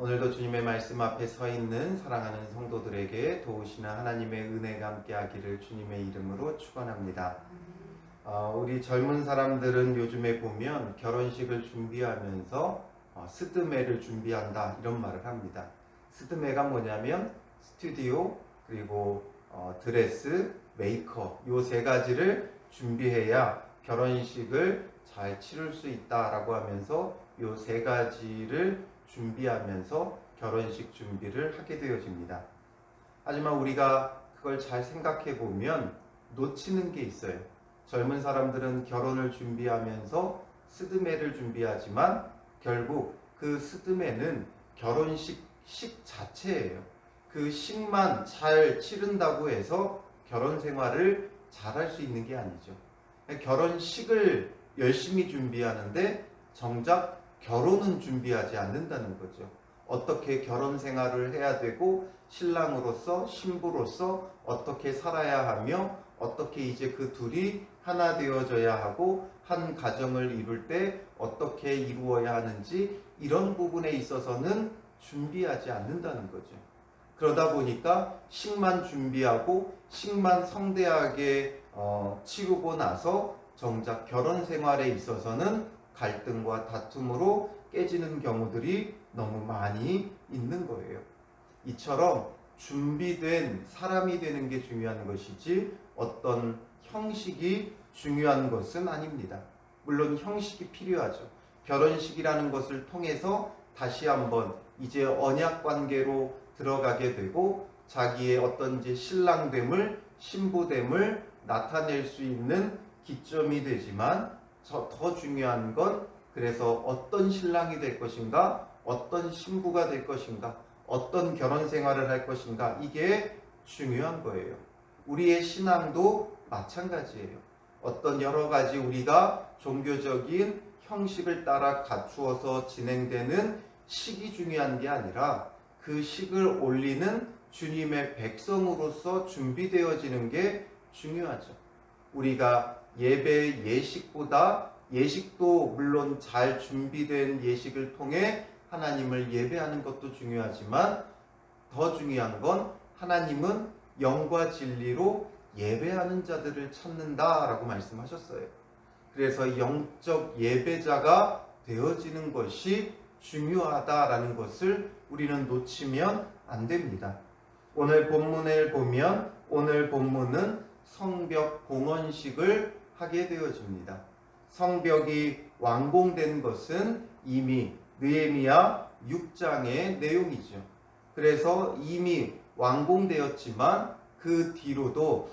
오늘도 주님의 말씀 앞에 서 있는 사랑하는 성도들에게 도우시는 하나님의 은혜가 함께하기를 주님의 이름으로 축원합니다. 우리 젊은 사람들은 요즘에 보면 결혼식을 준비하면서 스드메를 준비한다 이런 말을 합니다. 스드메가 뭐냐면 스튜디오 그리고 드레스, 메이크업 요 세 가지를 준비해야 결혼식을 잘 치를 수 있다라고 하면서 요 세 가지를 준비하면서 결혼식 준비를 하게 되어집니다. 하지만 우리가 그걸 잘 생각해 보면 놓치는 게 있어요. 젊은 사람들은 결혼을 준비하면서 스드메를 준비하지만 결국 그 스드메는 결혼식 자체예요. 그 식만 잘 치른다고 해서 결혼 생활을 잘 할 수 있는 게 아니죠. 결혼식을 열심히 준비하는데 정작 결혼은 준비하지 않는다는 거죠. 어떻게 결혼 생활을 해야 되고 신랑으로서 신부로서 어떻게 살아야 하며 어떻게 이제 그 둘이 하나 되어져야 하고 한 가정을 이룰 때 어떻게 이루어야 하는지 이런 부분에 있어서는 준비하지 않는다는 거죠. 그러다 보니까 식만 준비하고 식만 성대하게 치르고 나서 정작 결혼 생활에 있어서는 갈등과 다툼으로 깨지는 경우들이 너무 많이 있는 거예요. 이처럼 준비된 사람이 되는 게 중요한 것이지 어떤 형식이 중요한 것은 아닙니다. 물론 형식이 필요하죠. 결혼식이라는 것을 통해서 다시 한번 이제 언약 관계로 들어가게 되고 자기의 어떤 이제 신랑됨을 신부됨을 나타낼 수 있는 기점이 되지만 더 중요한 건 그래서 어떤 신랑이 될 것인가, 어떤 신부가 될 것인가, 어떤 결혼 생활을 할 것인가 이게 중요한 거예요. 우리의 신앙도 마찬가지예요. 어떤 여러 가지 우리가 종교적인 형식을 따라 갖추어서 진행되는 식이 중요한 게 아니라 그 식을 올리는 주님의 백성으로서 준비되어지는 게 중요하죠. 우리가 예배 예식보다 예식도 물론 잘 준비된 예식을 통해 하나님을 예배하는 것도 중요하지만 더 중요한 건 하나님은 영과 진리로 예배하는 자들을 찾는다라고 말씀하셨어요. 그래서 영적 예배자가 되어지는 것이 중요하다라는 것을 우리는 놓치면 안 됩니다. 오늘 본문을 보면 오늘 본문은 성벽 봉헌식을 하게 되어집니다. 성벽이 완공된 것은 이미 느헤미야 6장의 내용이죠. 그래서 이미 완공되었지만 그 뒤로도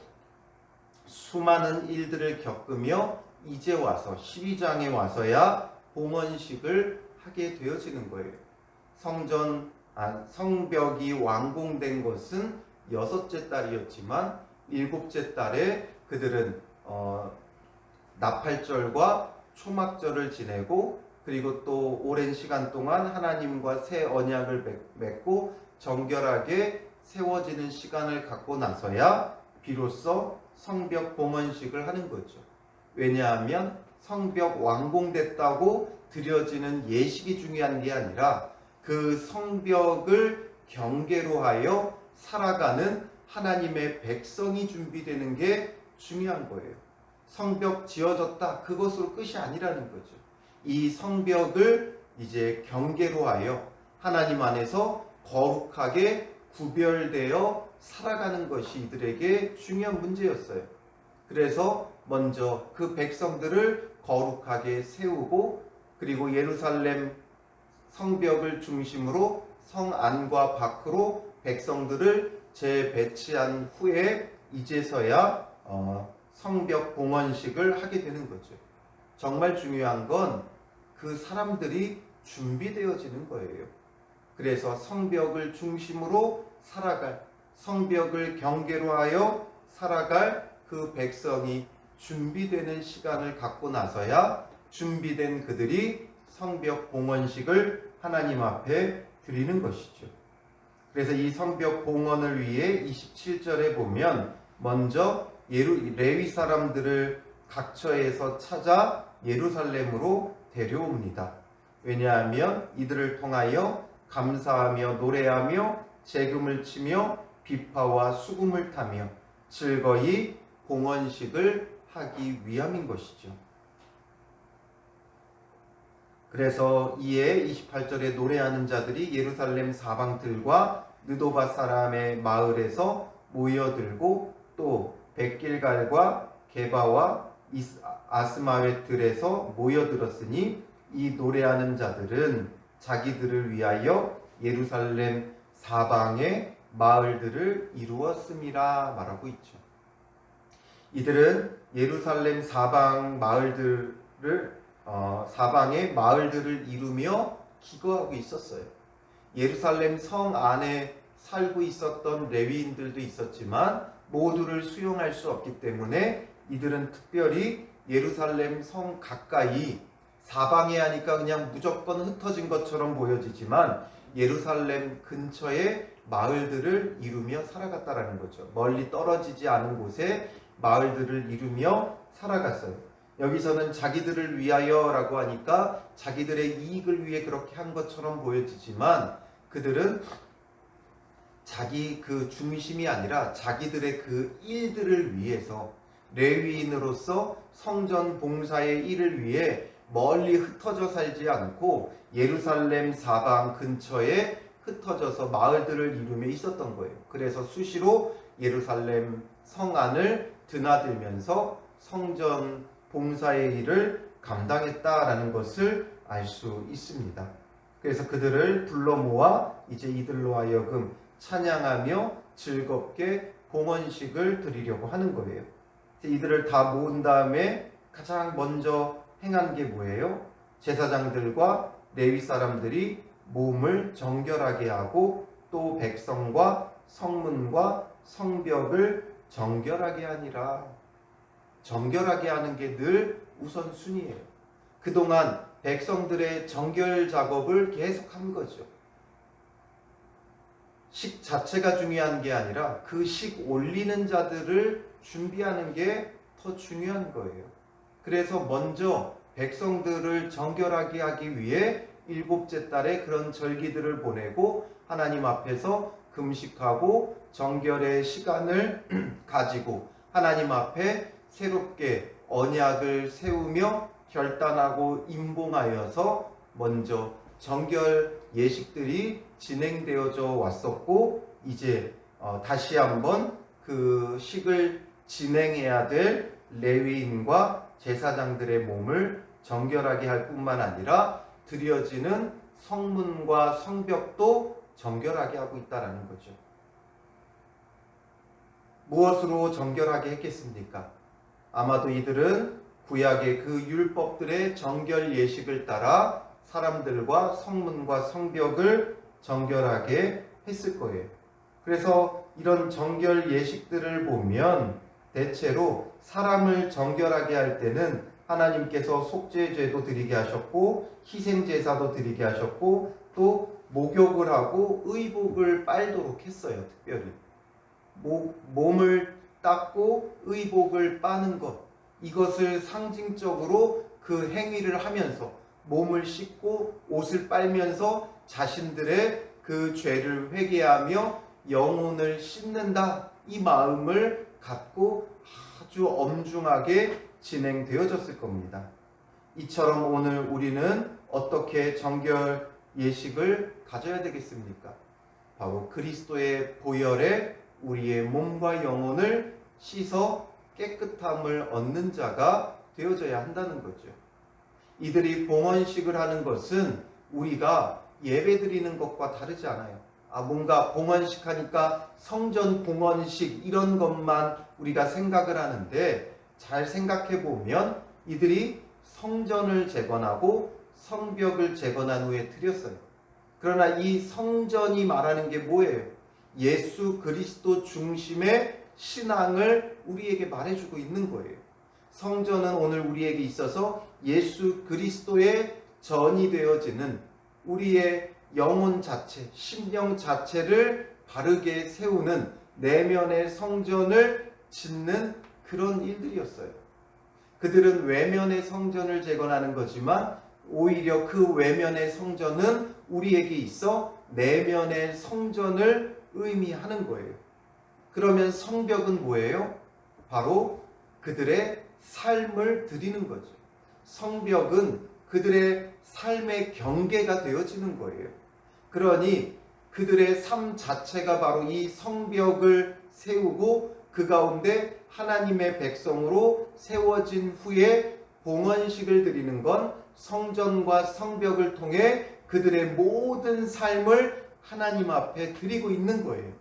수많은 일들을 겪으며 이제 와서 12장에 와서야 봉헌식을 하게 되어지는 거예요. 성벽이 완공된 것은 6째 달이었지만 7째 달에 그들은 나팔절과 초막절을 지내고 그리고 또 오랜 시간 동안 하나님과 새 언약을 맺고 정결하게 세워지는 시간을 갖고 나서야 비로소 성벽 봉헌식을 하는 거죠. 왜냐하면 성벽 완공됐다고 드려지는 예식이 중요한 게 아니라 그 성벽을 경계로 하여 살아가는 하나님의 백성이 준비되는 게 중요한 거예요. 성벽 지어졌다 그것으로 끝이 아니라는 거죠. 이 성벽을 이제 경계로 하여 하나님 안에서 거룩하게 구별되어 살아가는 것이 이들에게 중요한 문제였어요. 그래서 먼저 그 백성들을 거룩하게 세우고 그리고 예루살렘 성벽을 중심으로 성 안과 밖으로 백성들을 재배치한 후에 이제서야 성벽 봉헌식을 하게 되는 거죠. 정말 중요한 건 그 사람들이 준비되어지는 거예요. 그래서 성벽을 중심으로 살아갈, 성벽을 경계로 하여 살아갈 그 백성이 준비되는 시간을 갖고 나서야 준비된 그들이 성벽 봉헌식을 하나님 앞에 드리는 것이죠. 그래서 이 성벽 봉헌을 위해 27절에 보면 먼저 레위 사람들을 각처에서 찾아 예루살렘으로 데려옵니다. 왜냐하면 이들을 통하여 감사하며 노래하며 재금을 치며 비파와 수금을 타며 즐거이 봉헌식을 하기 위함인 것이죠. 그래서 이에 28절에 노래하는 자들이 예루살렘 사방들과 느도바 사람의 마을에서 모여들고 또 백길갈과 게바와 아스마웻들에서 모여들었으니 이 노래하는 자들은 자기들을 위하여 예루살렘 사방의 마을들을 이루었음이라 말하고 있죠. 이들은 예루살렘 사방의 마을들을 이루며 기거하고 있었어요. 예루살렘 성 안에 살고 있었던 레위인들도 있었지만 모두를 수용할 수 없기 때문에 이들은 특별히 예루살렘 성 가까이, 사방에 하니까 그냥 무조건 흩어진 것처럼 보여지지만 예루살렘 근처에 마을들을 이루며 살아갔다라는 거죠. 멀리 떨어지지 않은 곳에 마을들을 이루며 살아갔어요. 여기서는 자기들을 위하여라고 하니까 자기들의 이익을 위해 그렇게 한 것처럼 보여지지만 그들은 자기 그 중심이 아니라 자기들의 그 일들을 위해서, 레위인으로서 성전 봉사의 일을 위해 멀리 흩어져 살지 않고 예루살렘 사방 근처에 흩어져서 마을들을 이루며 있었던 거예요. 그래서 수시로 예루살렘 성 안을 드나들면서 성전 봉사의 일을 감당했다라는 것을 알 수 있습니다. 그래서 그들을 불러 모아 이제 이들로 하여금 찬양하며 즐겁게 봉헌식을 드리려고 하는 거예요. 이들을 다 모은 다음에 가장 먼저 행한 게 뭐예요? 제사장들과 레위 사람들이 몸을 정결하게 하고 또 백성과 성문과 성벽을 정결하게 하니라. 정결하게 하는 게 늘 우선순위예요. 그동안 백성들의 정결 작업을 계속 한 거죠. 식 자체가 중요한 게 아니라 그 식 올리는 자들을 준비하는 게 더 중요한 거예요. 그래서 먼저 백성들을 정결하게 하기 위해 일곱째 달에 그런 절기들을 보내고 하나님 앞에서 금식하고 정결의 시간을 가지고 하나님 앞에 새롭게 언약을 세우며 결단하고 임봉하여서 먼저 정결 예식들이 진행되어져 왔었고, 이제 다시 한번 그 식을 진행해야 될 레위인과 제사장들의 몸을 정결하게 할 뿐만 아니라 드려지는 성문과 성벽도 정결하게 하고 있다는 거죠. 무엇으로 정결하게 했겠습니까? 아마도 이들은 구약의 그 율법들의 정결 예식을 따라 사람들과 성문과 성벽을 정결하게 했을 거예요. 그래서 이런 정결 예식들을 보면 대체로 사람을 정결하게 할 때는 하나님께서 속죄제도 드리게 하셨고 희생제사도 드리게 하셨고 또 목욕을 하고 의복을 빨도록 했어요. 특별히 몸을 닦고 의복을 빠는 것, 이것을 상징적으로 그 행위를 하면서 몸을 씻고 옷을 빨면서 자신들의 그 죄를 회개하며 영혼을 씻는다, 이 마음을 갖고 아주 엄중하게 진행되어졌을 겁니다. 이처럼 오늘 우리는 어떻게 정결 예식을 가져야 되겠습니까? 바로 그리스도의 보혈에 우리의 몸과 영혼을 씻어 깨끗함을 얻는 자가 되어져야 한다는 거죠. 이들이 봉헌식을 하는 것은 우리가 예배드리는 것과 다르지 않아요. 뭔가 봉헌식 하니까 성전 봉헌식 이런 것만 우리가 생각을 하는데, 잘 생각해 보면 이들이 성전을 재건하고 성벽을 재건한 후에 드렸어요. 그러나 이 성전이 말하는 게 뭐예요? 예수 그리스도 중심의 신앙을 우리에게 말해주고 있는 거예요. 성전은 오늘 우리에게 있어서 예수 그리스도의 전이 되어지는 우리의 영혼 자체, 심령 자체를 바르게 세우는 내면의 성전을 짓는 그런 일들이었어요. 그들은 외면의 성전을 재건하는 거지만 오히려 그 외면의 성전은 우리에게 있어 내면의 성전을 의미하는 거예요. 그러면 성벽은 뭐예요? 바로 그들의 삶을 드리는 거죠. 성벽은 그들의 삶의 경계가 되어지는 거예요. 그러니 그들의 삶 자체가 바로 이 성벽을 세우고 그 가운데 하나님의 백성으로 세워진 후에 봉헌식을 드리는 건 성전과 성벽을 통해 그들의 모든 삶을 하나님 앞에 드리고 있는 거예요.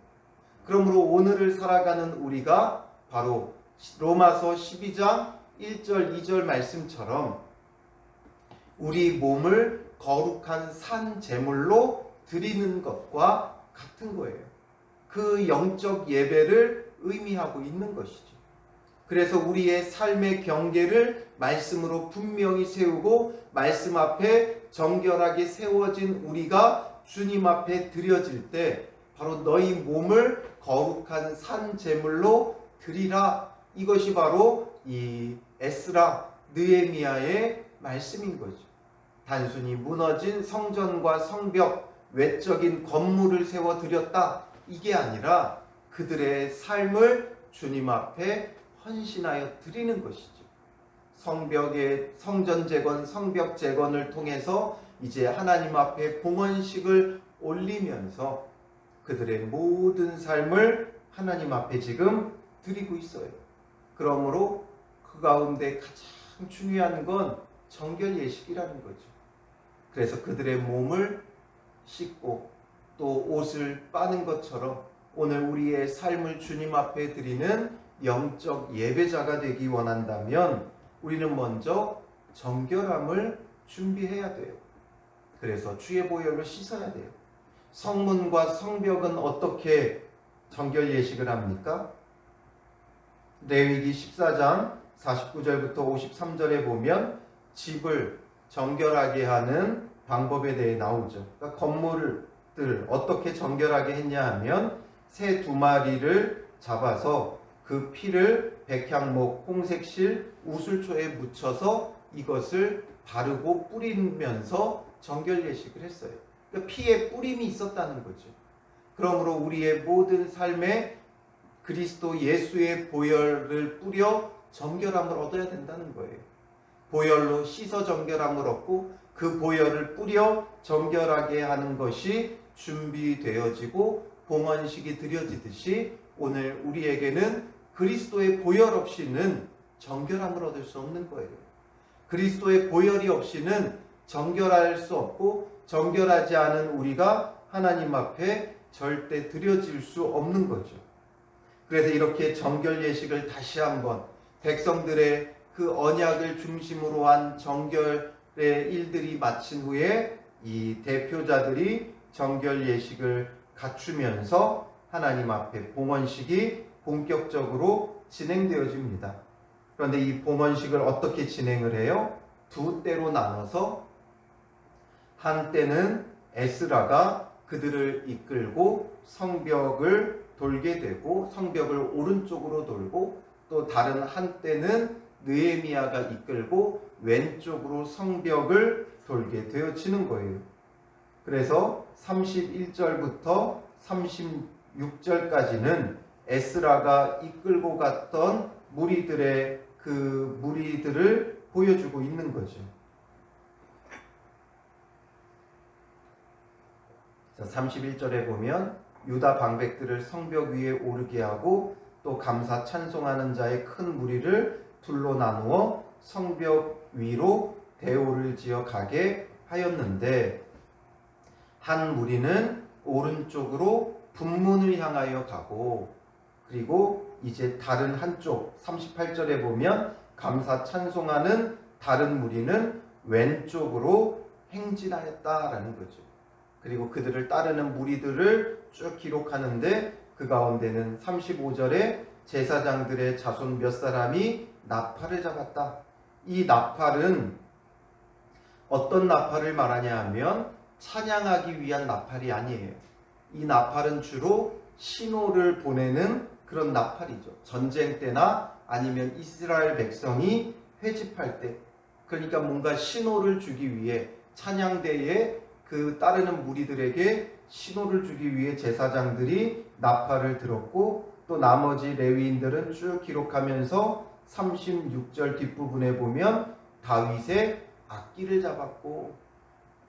그러므로 오늘을 살아가는 우리가 바로 로마서 12장 1절 2절 말씀처럼 우리 몸을 거룩한 산 제물로 드리는 것과 같은 거예요. 그 영적 예배를 의미하고 있는 것이죠. 그래서 우리의 삶의 경계를 말씀으로 분명히 세우고 말씀 앞에 정결하게 세워진 우리가 주님 앞에 드려질 때 바로 너희 몸을 거룩한 산 제물로 드리라. 이것이 바로 이 에스라 느헤미야의 말씀인 거죠. 단순히 무너진 성전과 성벽, 외적인 건물을 세워 드렸다. 이게 아니라 그들의 삶을 주님 앞에 헌신하여 드리는 것이죠. 성벽의 성전 재건, 성벽 재건을 통해서 이제 하나님 앞에 봉헌식을 올리면서 그들의 모든 삶을 하나님 앞에 지금 드리고 있어요. 그러므로 그 가운데 가장 중요한 건 정결 예식이라는 거죠. 그래서 그들의 몸을 씻고 또 옷을 빠는 것처럼 오늘 우리의 삶을 주님 앞에 드리는 영적 예배자가 되기 원한다면 우리는 먼저 정결함을 준비해야 돼요. 그래서 주의 보혈로 씻어야 돼요. 성문과 성벽은 어떻게 정결 예식을 합니까? 레위기 14장 49절부터 53절에 보면 집을 정결하게 하는 방법에 대해 나오죠. 그러니까 건물들 어떻게 정결하게 했냐 하면 새 2마리를 잡아서 그 피를 백향목, 홍색실, 우슬초에 묻혀서 이것을 바르고 뿌리면서 정결 예식을 했어요. 그러니까 피에 뿌림이 있었다는 거죠. 그러므로 우리의 모든 삶에 그리스도 예수의 보혈을 뿌려 정결함을 얻어야 된다는 거예요. 보혈로 씻어 정결함을 얻고 그 보혈을 뿌려 정결하게 하는 것이 준비되어지고 봉헌식이 드려지듯이 오늘 우리에게는 그리스도의 보혈 없이는 정결함을 얻을 수 없는 거예요. 그리스도의 보혈이 없이는 정결할 수 없고 정결하지 않은 우리가 하나님 앞에 절대 드려질 수 없는 거죠. 그래서 이렇게 정결 예식을 다시 한번 백성들의 그 언약을 중심으로 한 정결의 일들이 마친 후에 이 대표자들이 정결 예식을 갖추면서 하나님 앞에 봉헌식이 본격적으로 진행되어집니다. 그런데 이 봉헌식을 어떻게 진행을 해요? 2때로 나눠서 한 때는 에스라가 그들을 이끌고 성벽을 돌게 되고 성벽을 오른쪽으로 돌고 또 다른 한 때는 느헤미야가 이끌고 왼쪽으로 성벽을 돌게 되어지는 거예요. 그래서 31절부터 36절까지는 에스라가 이끌고 갔던 무리들의 그 무리들을 보여주고 있는 거죠. 자, 31절에 보면 유다 방백들을 성벽 위에 오르게 하고 또 감사 찬송하는 자의 큰 무리를 둘로 나누어 성벽 위로 대오를 지어 가게 하였는데 한 무리는 오른쪽으로 분문을 향하여 가고 그리고 이제 다른 한쪽 38절에 보면 감사 찬송하는 다른 무리는 왼쪽으로 행진하였다라는 거죠. 그리고 그들을 따르는 무리들을 쭉 기록하는데 그 가운데는 35절에 제사장들의 자손 몇 사람이 나팔을 잡았다. 이 나팔은 어떤 나팔을 말하냐 하면 찬양하기 위한 나팔이 아니에요. 이 나팔은 주로 신호를 보내는 그런 나팔이죠. 전쟁 때나 아니면 이스라엘 백성이 회집할 때 그러니까 뭔가 신호를 주기 위해 찬양대에 그 따르는 무리들에게 신호를 주기 위해 제사장들이 나팔을 들었고, 또 나머지 레위인들은 쭉 기록하면서 36절 뒷부분에 보면 다윗의 악기를 잡았고,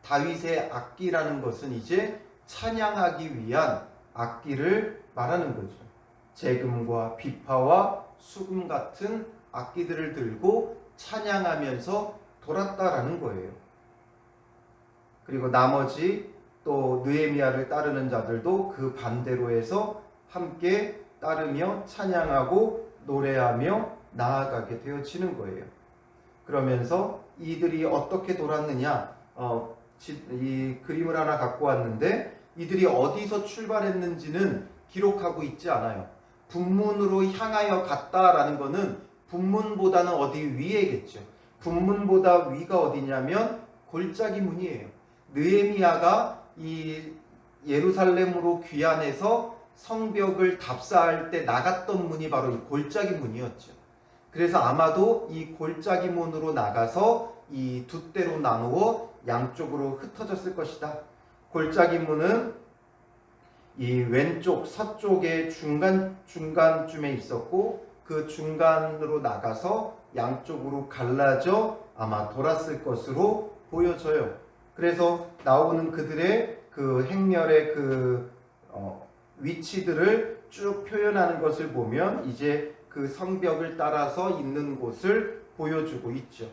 다윗의 악기라는 것은 이제 찬양하기 위한 악기를 말하는 거죠. 재금과 비파와 수금 같은 악기들을 들고 찬양하면서 돌았다라는 거예요. 그리고 나머지 또 느헤미야를 따르는 자들도 그 반대로 해서 함께 따르며 찬양하고 노래하며 나아가게 되어지는 거예요. 그러면서 이들이 어떻게 돌았느냐, 이 그림을 하나 갖고 왔는데 이들이 어디서 출발했는지는 기록하고 있지 않아요. 분문으로 향하여 갔다라는 것은 분문보다는 어디 위에겠죠. 분문보다 위가 어디냐면 골짜기 문이에요. 느헤미야가 이 예루살렘으로 귀환해서 성벽을 답사할 때 나갔던 문이 바로 이 골짜기 문이었죠. 그래서 아마도 이 골짜기 문으로 나가서 이 두 대로 나누어 양쪽으로 흩어졌을 것이다. 골짜기 문은 이 왼쪽 서쪽의 중간쯤에 있었고, 그 중간으로 나가서 양쪽으로 갈라져 아마 돌았을 것으로 보여져요. 그래서 나오는 그들의 그 행렬의 그 위치들을 쭉 표현하는 것을 보면 이제 그 성벽을 따라서 있는 곳을 보여주고 있죠.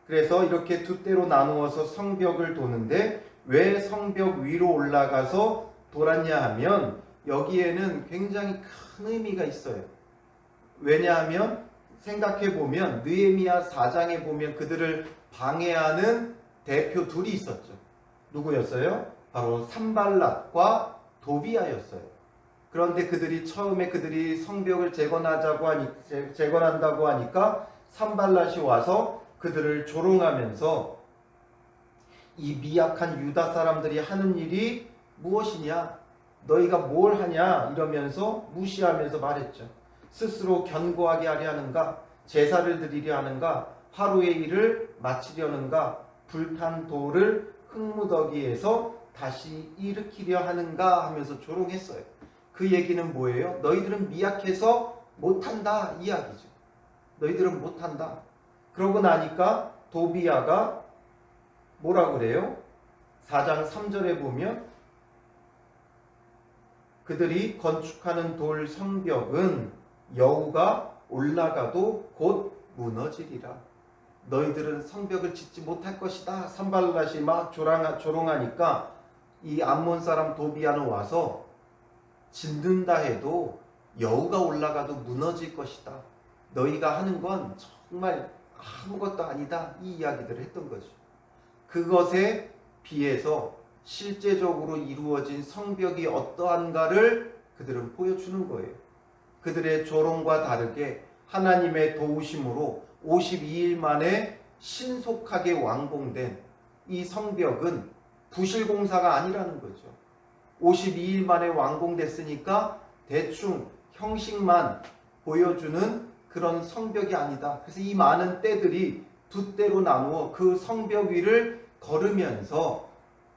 그래서 이렇게 두 대로 나누어서 성벽을 도는데 왜 성벽 위로 올라가서 돌았냐 하면 여기에는 굉장히 큰 의미가 있어요. 왜냐하면 생각해 보면 느헤미야 4장에 보면 그들을 방해하는 대표 둘이 있었죠. 누구였어요? 바로 산발랏과 도비아였어요. 그런데 그들이 처음에 그들이 성벽을 재건한다고 하니까 산발랏이 와서 그들을 조롱하면서 이 미약한 유다 사람들이 하는 일이 무엇이냐? 너희가 뭘 하냐? 이러면서 무시하면서 말했죠. 스스로 견고하게 하려 하는가? 제사를 드리려 하는가? 하루의 일을 마치려는가? 불탄 돌을 흙무더기에서 다시 일으키려 하는가? 하면서 조롱했어요. 그 얘기는 뭐예요? 너희들은 미약해서 못한다 이 이야기죠. 너희들은 못한다. 그러고 나니까 도비아가 뭐라 그래요? 4장 3절에 보면 그들이 건축하는 돌 성벽은 여우가 올라가도 곧 무너지리라. 너희들은 성벽을 짓지 못할 것이다. 산발랏이 막 조롱하니까 이 암몬 사람 도비아는 와서 짓는다 해도 여우가 올라가도 무너질 것이다. 너희가 하는 건 정말 아무것도 아니다. 이 이야기들을 했던 거죠. 그것에 비해서 실제적으로 이루어진 성벽이 어떠한가를 그들은 보여주는 거예요. 그들의 조롱과 다르게 하나님의 도우심으로 52일 만에 신속하게 완공된 이 성벽은 부실공사가 아니라는 거죠. 52일 만에 완공됐으니까 대충 형식만 보여주는 그런 성벽이 아니다. 그래서 이 많은 떼들이 두 떼로 나누어 그 성벽 위를 걸으면서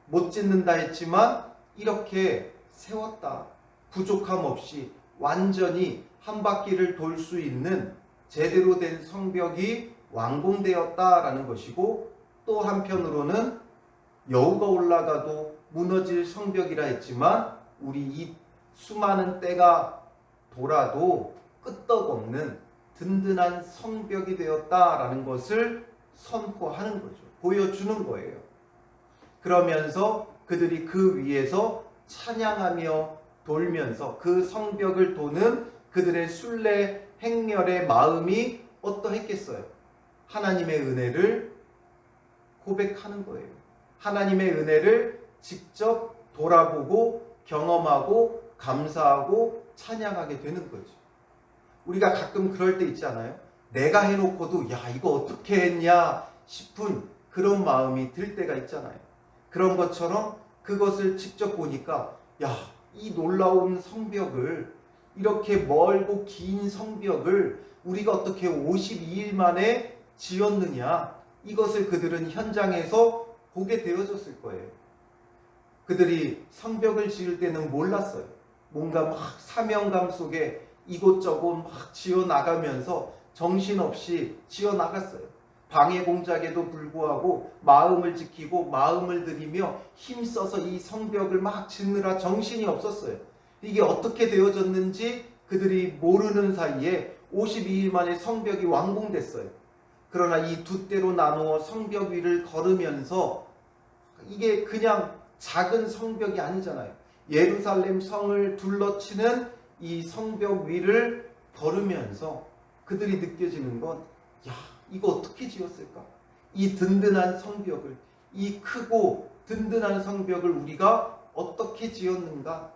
못 짓는다 했지만 이렇게 세웠다. 부족함 없이 완전히 한 바퀴를 돌 수 있는 제대로 된 성벽이 완공되었다라는 것이고, 또 한편으로는 여우가 올라가도 무너질 성벽이라 했지만 우리 이 수많은 때가 돌아도 끄떡없는 든든한 성벽이 되었다라는 것을 선포하는 거죠. 보여주는 거예요. 그러면서 그들이 그 위에서 찬양하며 돌면서 그 성벽을 도는 그들의 순례 행렬의 마음이 어떠했겠어요? 하나님의 은혜를 고백하는 거예요. 하나님의 은혜를 직접 돌아보고 경험하고 감사하고 찬양하게 되는 거죠. 우리가 가끔 그럴 때 있지 않아요? 내가 해놓고도 야 이거 어떻게 했냐 싶은 그런 마음이 들 때가 있잖아요. 그런 것처럼 그것을 직접 보니까 야 이 놀라운 성벽을, 이렇게 멀고 긴 성벽을 우리가 어떻게 52일 만에 지었느냐, 이것을 그들은 현장에서 보게 되어졌을 거예요. 그들이 성벽을 지을 때는 몰랐어요. 뭔가 막 사명감 속에 이곳저곳 막 지어나가면서 정신없이 지어나갔어요. 방해 공작에도 불구하고 마음을 지키고 마음을 들이며 힘써서 이 성벽을 막 짓느라 정신이 없었어요. 이게 어떻게 되어졌는지 그들이 모르는 사이에 52일 만에 성벽이 완공됐어요. 그러나 이 두 때로 나누어 성벽 위를 걸으면서 이게 그냥 작은 성벽이 아니잖아요. 예루살렘 성을 둘러치는 이 성벽 위를 걸으면서 그들이 느껴지는 건, 야, 이거 어떻게 지었을까? 이 든든한 성벽을, 이 크고 든든한 성벽을 우리가 어떻게 지었는가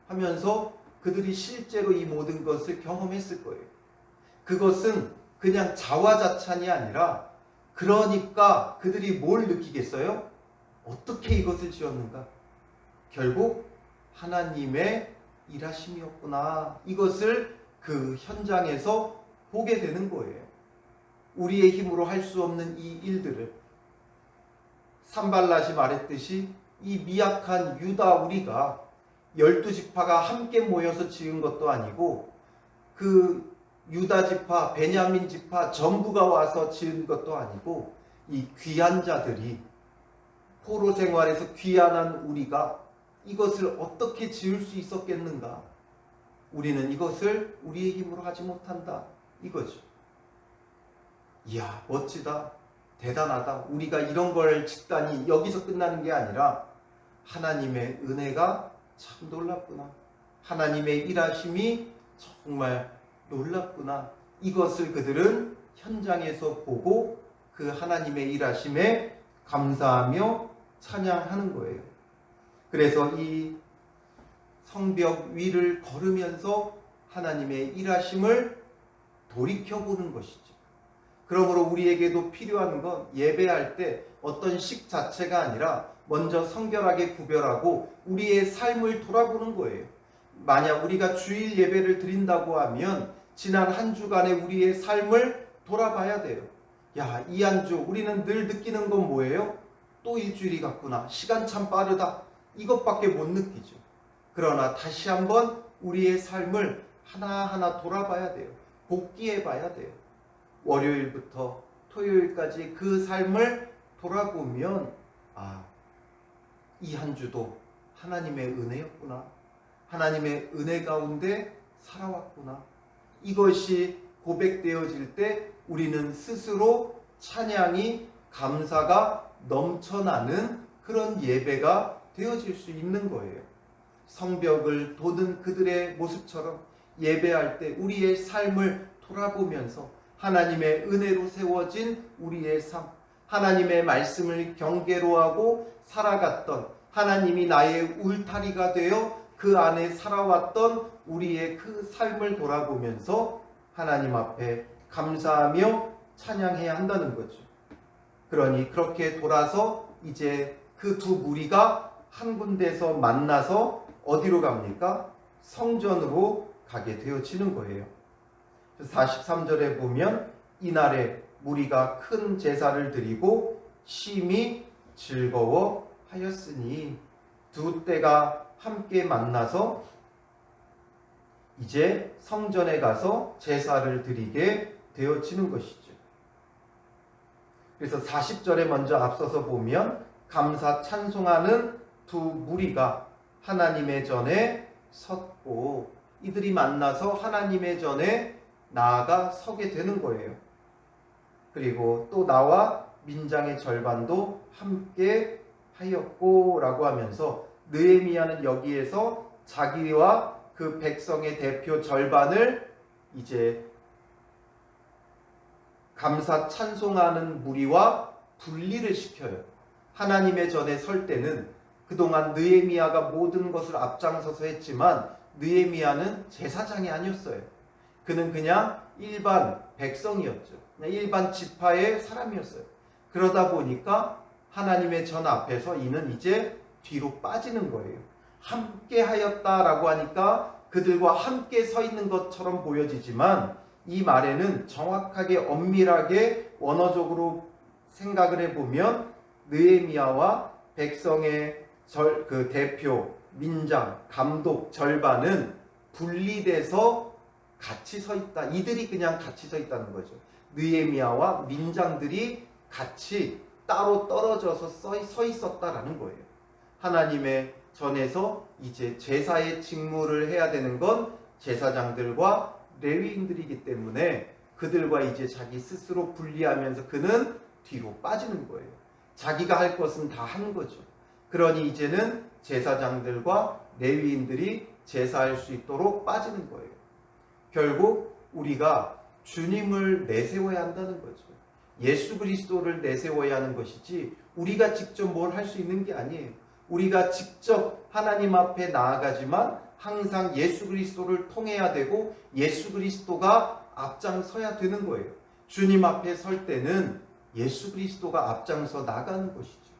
하면서 그들이 실제로 이 모든 것을 경험했을 거예요. 그것은 그냥 자화자찬이 아니라, 그러니까 그들이 뭘 느끼겠어요? 어떻게 이것을 지었는가? 결국 하나님의 일하심이었구나. 이것을 그 현장에서 보게 되는 거예요. 우리의 힘으로 할 수 없는 이 일들을, 산발랏이 말했듯이 이 미약한 유다 우리가 12지파가 함께 모여서 지은 것도 아니고 그 유다 지파, 베냐민 지파 전부가 와서 지은 것도 아니고, 이 귀한 자들이, 포로 생활에서 귀환한 우리가 이것을 어떻게 지을 수 있었겠는가? 우리는 이것을 우리의 힘으로 하지 못한다, 이거죠. 이야, 멋지다, 대단하다, 우리가 이런 걸 짓다니. 여기서 끝나는 게 아니라 하나님의 은혜가 참 놀랍구나, 하나님의 일하심이 정말 놀랍구나, 이것을 그들은 현장에서 보고 그 하나님의 일하심에 감사하며 찬양하는 거예요. 그래서 이 성벽 위를 걸으면서 하나님의 일하심을 돌이켜보는 것이죠. 그러므로 우리에게도 필요한 건, 예배할 때 어떤 식 자체가 아니라 먼저 성결하게 구별하고 우리의 삶을 돌아보는 거예요. 만약 우리가 주일 예배를 드린다고 하면 지난 한 주간의 우리의 삶을 돌아봐야 돼요. 야, 이 한 주 우리는 늘 느끼는 건 뭐예요? 또 일주일이 갔구나, 시간 참 빠르다, 이것밖에 못 느끼죠. 그러나 다시 한번 우리의 삶을 하나하나 돌아봐야 돼요. 복기해 봐야 돼요. 월요일부터 토요일까지 그 삶을 돌아보면, 아, 이 한 주도 하나님의 은혜였구나, 하나님의 은혜 가운데 살아왔구나, 이것이 고백되어질 때 우리는 스스로 찬양이, 감사가 넘쳐나는 그런 예배가 되어질 수 있는 거예요. 성벽을 도는 그들의 모습처럼 예배할 때 우리의 삶을 돌아보면서 하나님의 은혜로 세워진 우리의 삶, 하나님의 말씀을 경계로 하고 살아갔던, 하나님이 나의 울타리가 되어 그 안에 살아왔던 우리의 그 삶을 돌아보면서 하나님 앞에 감사하며 찬양해야 한다는 거죠. 그러니 그렇게 돌아서 이제 그 두 무리가 한 군데서 만나서 어디로 갑니까? 성전으로 가게 되어지는 거예요. 43절에 보면, 이날에 무리가 큰 제사를 드리고 심히 즐거워하였으니, 두 때가 함께 만나서 이제 성전에 가서 제사를 드리게 되어지는 것이죠. 그래서 40절에 먼저 앞서서 보면, 감사 찬송하는 두 무리가 하나님의 전에 섰고, 이들이 만나서 하나님의 전에 나아가 서게 되는 거예요. 그리고 또 나와 민장의 절반도 함께 하였고 라고 하면서, 느헤미야는 여기에서 자기와 그 백성의 대표 절반을 이제 감사 찬송하는 무리와 분리를 시켜요. 하나님의 전에 설 때는 그동안 느헤미야가 모든 것을 앞장서서 했지만, 느헤미야는 제사장이 아니었어요. 그는 그냥 일반 백성이었죠. 그냥 일반 지파의 사람이었어요. 그러다 보니까 하나님의 전 앞에서 이는 이제 뒤로 빠지는 거예요. 함께 하였다라고 하니까 그들과 함께 서 있는 것처럼 보여지지만, 이 말에는 정확하게 엄밀하게 원어적으로 생각을 해보면 느헤미야와 백성의 그 대표, 민장, 감독 절반은 분리돼서 같이 서 있다. 이들이 그냥 같이 서 있다는 거죠. 느헤미야와 민장들이 같이 따로 떨어져서 서 있었다라는 거예요. 하나님의 전에서 이제 제사의 직무를 해야 되는 건 제사장들과 레위인들이기 때문에 그들과 이제 자기 스스로 분리하면서 그는 뒤로 빠지는 거예요. 자기가 할 것은 다 한 거죠. 그러니 이제는 제사장들과 레위인들이 제사할 수 있도록 빠지는 거예요. 결국 우리가 주님을 내세워야 한다는 거죠. 예수 그리스도를 내세워야 하는 것이지 우리가 직접 뭘 할 수 있는 게 아니에요. 우리가 직접 하나님 앞에 나아가지만 항상 예수 그리스도를 통해야 되고 예수 그리스도가 앞장서야 되는 거예요. 주님 앞에 설 때는 예수 그리스도가 앞장서 나가는 것이죠.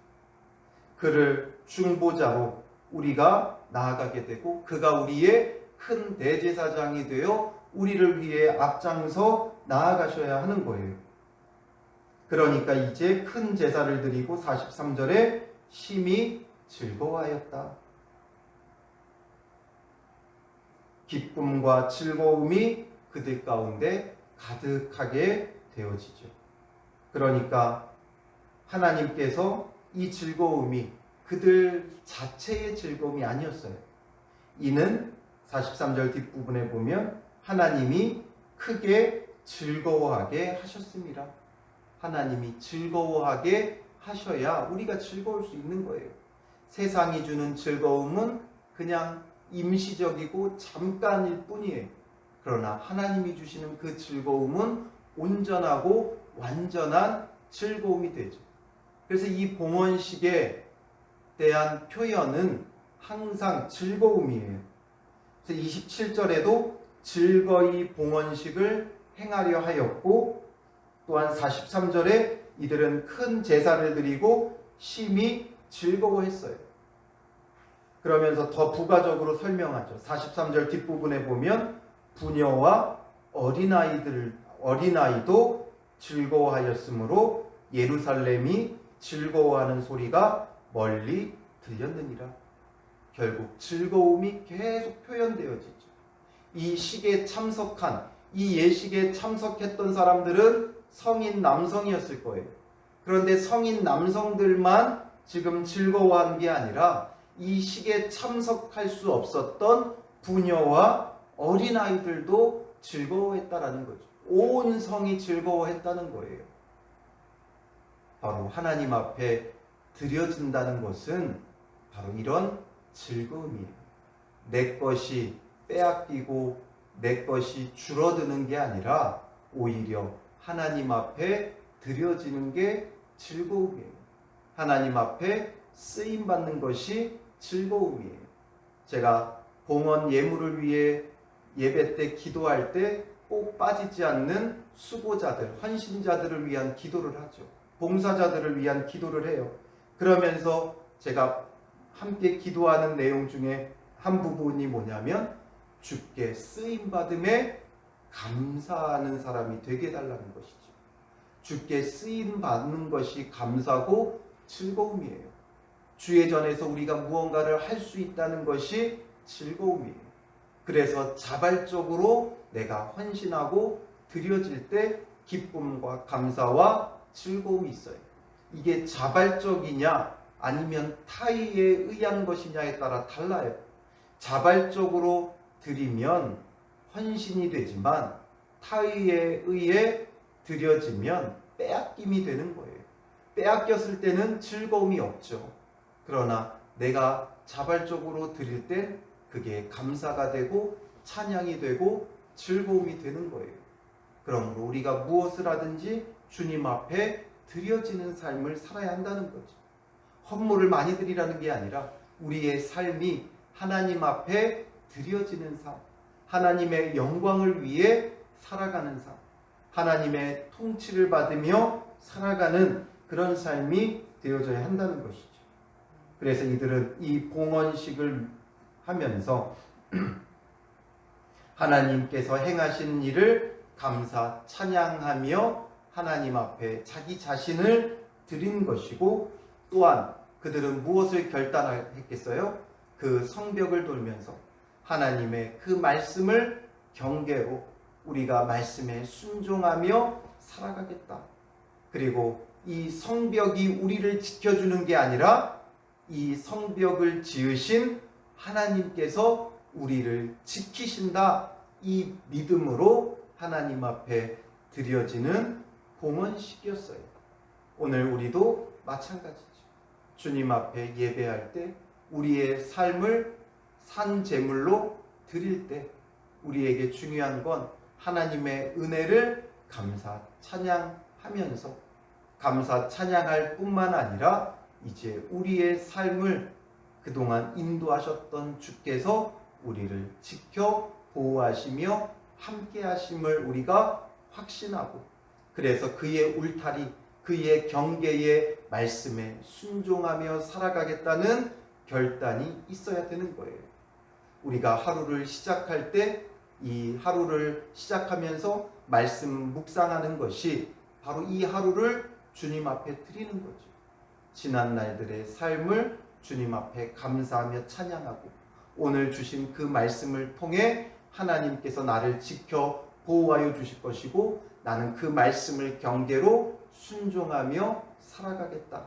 그를 중보자로 우리가 나아가게 되고 그가 우리의 큰 대제사장이 되어 우리를 위해 앞장서 나아가셔야 하는 거예요. 그러니까 이제 큰 제사를 드리고 43절에 심히 즐거워하였다. 기쁨과 즐거움이 그들 가운데 가득하게 되어지죠. 그러니까 하나님께서 이 즐거움이 그들 자체의 즐거움이 아니었어요. 이는 43절 뒷부분에 보면 하나님이 크게 즐거워하게 하셨습니다. 하나님이 즐거워하게 하셔야 우리가 즐거울 수 있는 거예요. 세상이 주는 즐거움은 그냥 임시적이고 잠깐일 뿐이에요. 그러나 하나님이 주시는 그 즐거움은 온전하고 완전한 즐거움이 되죠. 그래서 이 봉헌식에 대한 표현은 항상 즐거움이에요. 그래서 27절에도 즐거이 봉헌식을 행하려 하였고 또한 43절에 이들은 큰 제사를 드리고 심히 즐거워했어요. 그러면서 더 부가적으로 설명하죠. 43절 뒷부분에 보면 부녀와 어린아이도 즐거워하였으므로 예루살렘이 즐거워하는 소리가 멀리 들렸느니라. 결국 즐거움이 계속 표현되어지죠. 이 식에 참석한, 이 예식에 참석했던 사람들은 성인 남성이었을 거예요. 그런데 성인 남성들만 지금 즐거워한 게 아니라 이 식에 참석할 수 없었던 부녀와 어린아이들도 즐거워했다라는 거죠. 온 성이 즐거워했다는 거예요. 바로 하나님 앞에 드려진다는 것은 바로 이런 즐거움이에요. 내 것이 빼앗기고 내 것이 줄어드는 게 아니라 오히려 하나님 앞에 드려지는 게 즐거움이에요. 하나님 앞에 쓰임받는 것이 즐거움이에요. 제가 봉헌 예물을 위해 예배 때 기도할 때 꼭 빠지지 않는 수고자들, 헌신자들을 위한 기도를 하죠. 봉사자들을 위한 기도를 해요. 그러면서 제가 함께 기도하는 내용 중에 한 부분이 뭐냐면 주께 쓰임받음에 감사하는 사람이 되게 해달라는 것이죠. 주께 쓰임받는 것이 감사고 즐거움이에요. 주의 전에서 우리가 무언가를 할 수 있다는 것이 즐거움이에요. 그래서 자발적으로 내가 헌신하고 드려질 때 기쁨과 감사와 즐거움이 있어요. 이게 자발적이냐 아니면 타의에 의한 것이냐에 따라 달라요. 자발적으로 드리면 헌신이 되지만 타의에 의해 드려지면 빼앗김이 되는 거예요. 빼앗겼을 때는 즐거움이 없죠. 그러나 내가 자발적으로 드릴 때 그게 감사가 되고 찬양이 되고 즐거움이 되는 거예요. 그러므로 우리가 무엇을 하든지 주님 앞에 드려지는 삶을 살아야 한다는 거죠. 헌물을 많이 드리라는 게 아니라 우리의 삶이 하나님 앞에 드려지는 삶, 하나님의 영광을 위해 살아가는 삶, 하나님의 통치를 받으며 살아가는 그런 삶이 되어져야 한다는 것이죠. 그래서 이들은 이 봉헌식을 하면서 하나님께서 행하신 일을 감사 찬양하며 하나님 앞에 자기 자신을 드린 것이고, 또한 그들은 무엇을 결단했겠어요? 그 성벽을 돌면서 하나님의 그 말씀을 경계로 우리가 말씀에 순종하며 살아가겠다. 그리고 이 성벽이 우리를 지켜주는 게 아니라 이 성벽을 지으신 하나님께서 우리를 지키신다. 이 믿음으로 하나님 앞에 드려지는 봉헌식이었어요. 오늘 우리도 마찬가지죠. 주님 앞에 예배할 때 우리의 삶을 산 제물로 드릴 때 우리에게 중요한 건 하나님의 은혜를 감사 찬양하면서, 감사 찬양할 뿐만 아니라 이제 우리의 삶을 그동안 인도하셨던 주께서 우리를 지켜 보호하시며 함께 하심을 우리가 확신하고, 그래서 그의 울타리, 그의 경계의 말씀에 순종하며 살아가겠다는 결단이 있어야 되는 거예요. 우리가 하루를 시작할 때 이 하루를 시작하면서 말씀 묵상하는 것이 바로 이 하루를 주님 앞에 드리는 거죠. 지난 날들의 삶을 주님 앞에 감사하며 찬양하고, 오늘 주신 그 말씀을 통해 하나님께서 나를 지켜 보호하여 주실 것이고, 나는 그 말씀을 경계로 순종하며 살아가겠다.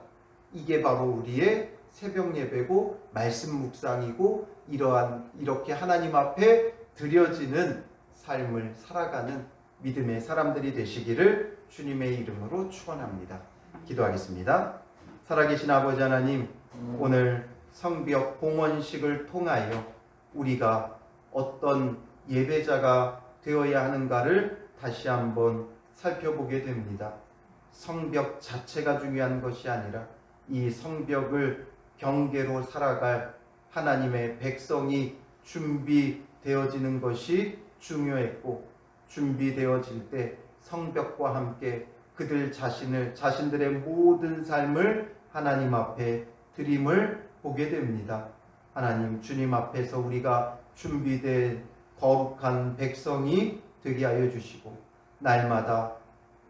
이게 바로 우리의 새벽 예배고 말씀 묵상이고, 이렇게 하나님 앞에 드려지는 삶을 살아가는 믿음의 사람들이 되시기를 주님의 이름으로 축원합니다. 기도하겠습니다. 살아계신 아버지 하나님, 오늘 성벽 봉헌식을 통하여 우리가 어떤 예배자가 되어야 하는가를 다시 한번 살펴보게 됩니다. 성벽 자체가 중요한 것이 아니라 이 성벽을 경계로 살아갈 하나님의 백성이 준비되어지는 것이 중요했고, 준비되어질 때 성벽과 함께 그들 자신들의 모든 삶을 하나님 앞에 드림을 보게 됩니다. 하나님, 주님 앞에서 우리가 준비된 거룩한 백성이 되게 하여 주시고, 날마다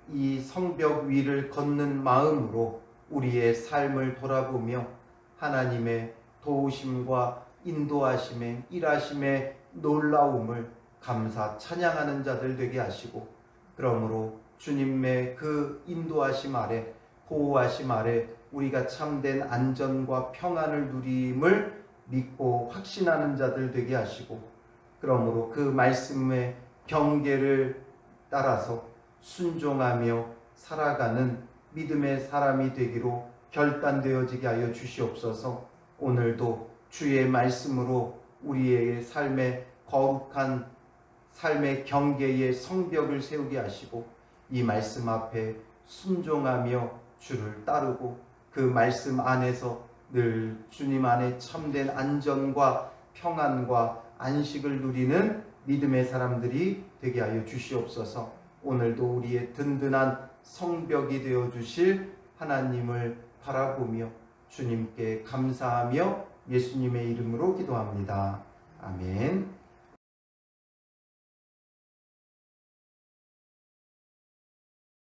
이 성벽 위를 걷는 마음으로 우리의 삶을 돌아보며 하나님의 도우심과 인도하심의 일하심의 놀라움을 감사 찬양하는 자들 되게 하시고, 그러므로 주님의 그 인도하심 아래, 보호하심 아래 우리가 참된 안전과 평안을 누림을 믿고 확신하는 자들 되게 하시고, 그러므로 그 말씀의 경계를 따라서 순종하며 살아가는 믿음의 사람이 되기로 결단되어지게 하여 주시옵소서. 오늘도 주의 말씀으로 우리의 삶에 거룩한 삶의 경계의 성벽을 세우게 하시고, 이 말씀 앞에 순종하며 주를 따르고 그 말씀 안에서 늘 주님 안에 참된 안전과 평안과 안식을 누리는 믿음의 사람들이 되게 하여 주시옵소서. 오늘도 우리의 든든한 성벽이 되어 주실 하나님을 바라보며 주님께 감사하며 예수님의 이름으로 기도합니다. 아멘.